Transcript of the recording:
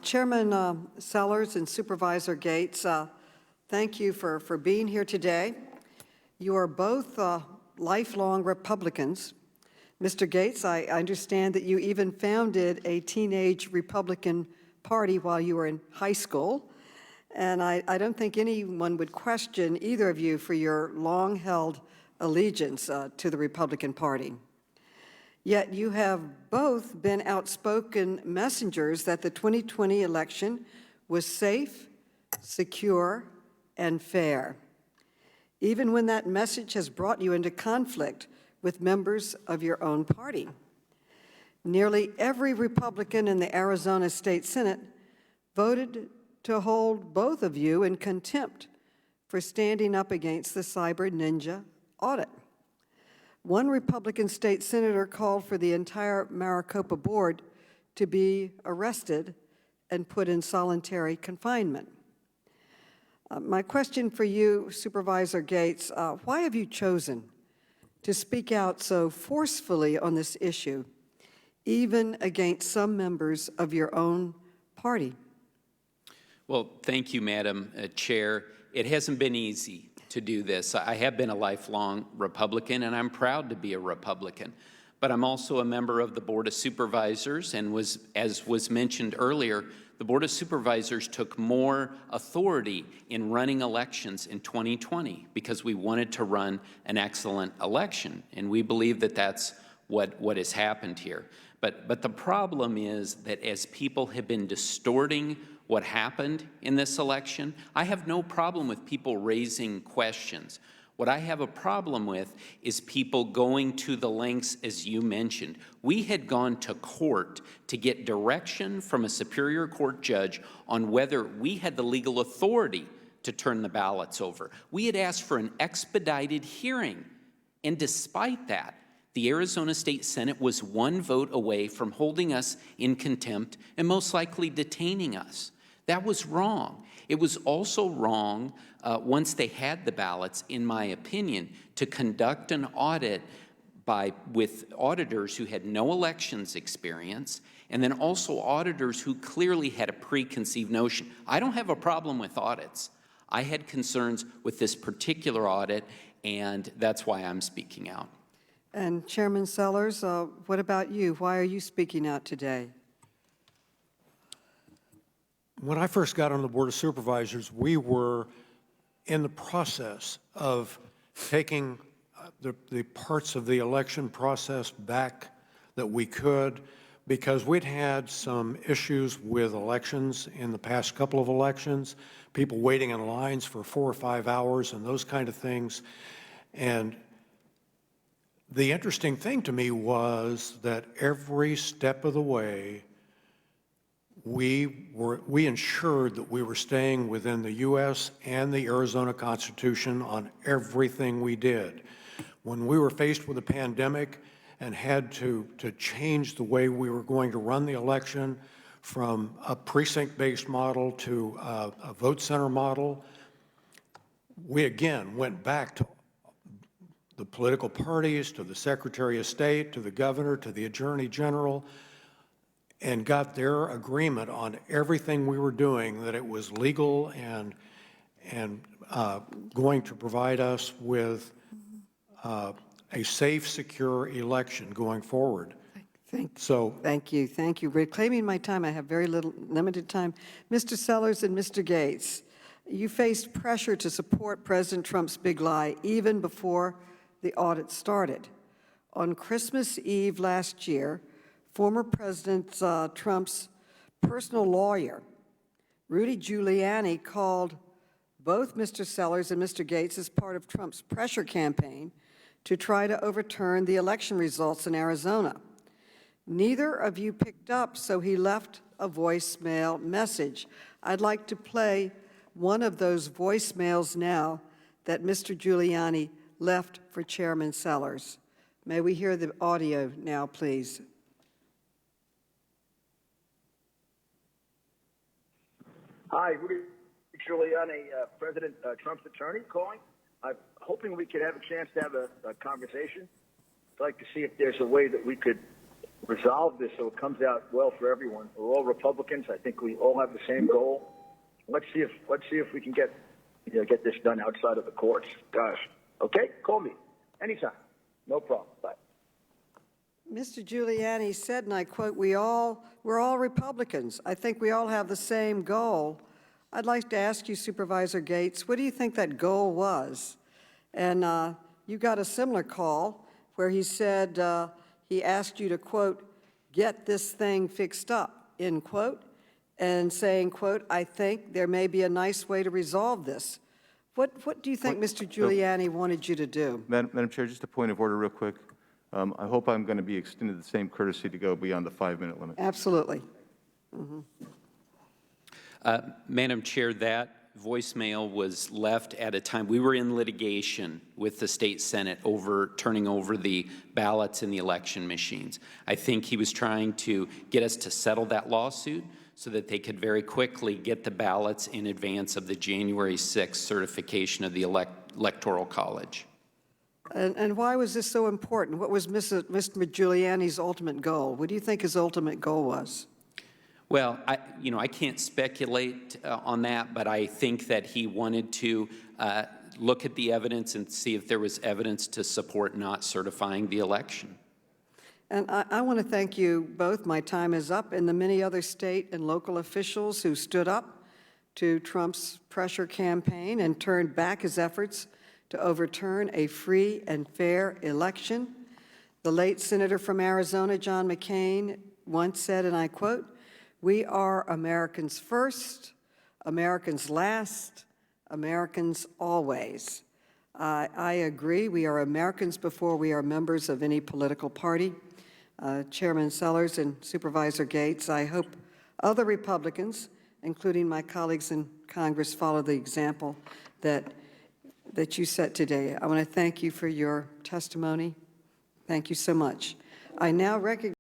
Chairman Sellers and Supervisor Gates, thank you for being here today. You are both lifelong Republicans. Mr. Gates, I understand that you even founded a teenage Republican Party while you were in high school, and I don't think anyone would question either of you for your long-held allegiance to the Republican Party. Yet you have both been outspoken messengers that the 2020 election was safe, secure, and fair, even when that message has brought you into conflict with members of your own party. Nearly every Republican in the Arizona State Senate voted to hold both of you in contempt for standing up against the cyber ninja audit. One Republican state senator called for the entire MARICOPA board to be arrested and put in solitary confinement. My question for you, Supervisor Gates, why have you chosen to speak out so forcefully on this issue, even against some members of your own party? Well, thank you, Madam Chair. It hasn't been easy to do this. I have been a lifelong Republican, and I'm proud to be a Republican. But I'm also a member of the Board of Supervisors, and as was mentioned earlier, the Board of Supervisors took more authority in running elections in 2020 because we wanted to run an excellent election, and we believe that that's what has happened here. But the problem is that as people have been distorting what happened in this election, I have no problem with people raising questions. What I have a problem with is people going to the lengths, as you mentioned. We had gone to court to get direction from a Superior Court judge on whether we had the legal authority to turn the ballots over. We had asked for an expedited hearing, and despite that, the Arizona State Senate was one vote away from holding us in contempt and most likely detaining us. That was wrong. It was also wrong, once they had the ballots, in my opinion, to conduct an audit with auditors who had no elections experience, and then also auditors who clearly had a preconceived notion. I don't have a problem with audits. I had concerns with this particular audit, and that's why I'm speaking out. And Chairman Sellers, what about you? Why are you speaking out today? When I first got on the Board of Supervisors, we were in the process of taking the parts of the election process back that we could, because we'd had some issues with elections in the past couple of elections, people waiting in lines for 4 or 5 hours and those kind of things. And the interesting thing to me was that every step of the way, we ensured that we were staying within the U.S. and the Arizona Constitution on everything we did. When we were faced with a pandemic and had to change the way we were going to run the election from a precinct-based model to a vote center model, we again went back to the political parties, to the Secretary of State, to the governor, to the Attorney General, and got their agreement on everything we were doing, that it was legal and going to provide us with a safe, secure election going forward. Thank you. Reclaiming my time, I have very limited time. Mr. Sellers and Mr. Gates, you faced pressure to support President Trump's big lie even before the audit started. On Christmas Eve last year, former President Trump's personal lawyer, Rudy Giuliani, called both Mr. Sellers and Mr. Gates as part of Trump's pressure campaign to try to overturn the election results in Arizona. Neither of you picked up, so he left a voicemail message. I'd like to play one of those voicemails now that Mr. Giuliani left for Chairman Sellers. May we hear the audio now, please? Hi, Rudy Giuliani, President Trump's attorney calling. I'm hoping we could have a chance to have a conversation. I'd like to see if there's a way that we could resolve this so it comes out well for everyone. We're all Republicans. I think we all have the same goal. Let's see if we can get this done outside of the courts. Gosh. Okay, call me anytime. No problem. Bye. Mr. Giuliani said, and I quote, we're all Republicans. I think we all have the same goal. I'd like to ask you, Supervisor Gates, what do you think that goal was? And you got a similar call where he said he asked you to, quote, get this thing fixed up, end quote, and saying, quote, I think there may be a nice way to resolve this. What do you think Mr. Giuliani wanted you to do? Madam Chair, just a point of order real quick. I hope I'm going to be extended the same courtesy to go beyond the 5-minute limit. Absolutely. Madam Chair, that voicemail was left at a time, we were in litigation with the state Senate over turning over the ballots in the election machines. I think he was trying to get us to settle that lawsuit so that they could very quickly get the ballots in advance of the January 6th certification of the Electoral College. And why was this so important? What was Mr. Giuliani's ultimate goal? What do you think his ultimate goal was? Well, I can't speculate on that, but I think that he wanted to look at the evidence and see if there was evidence to support not certifying the election. And I want to thank you both. My time is up, and the many other state and local officials who stood up to Trump's pressure campaign and turned back his efforts to overturn a free and fair election. The late Senator from Arizona, John McCain, once said, and I quote, "We are Americans first, Americans last, Americans always." I agree. We are Americans before we are members of any political party. Chairman Sellers and Supervisor Gates, I hope other Republicans, including my colleagues in Congress, follow the example that you set today. I want to thank you for your testimony. Thank you so much. I now recognize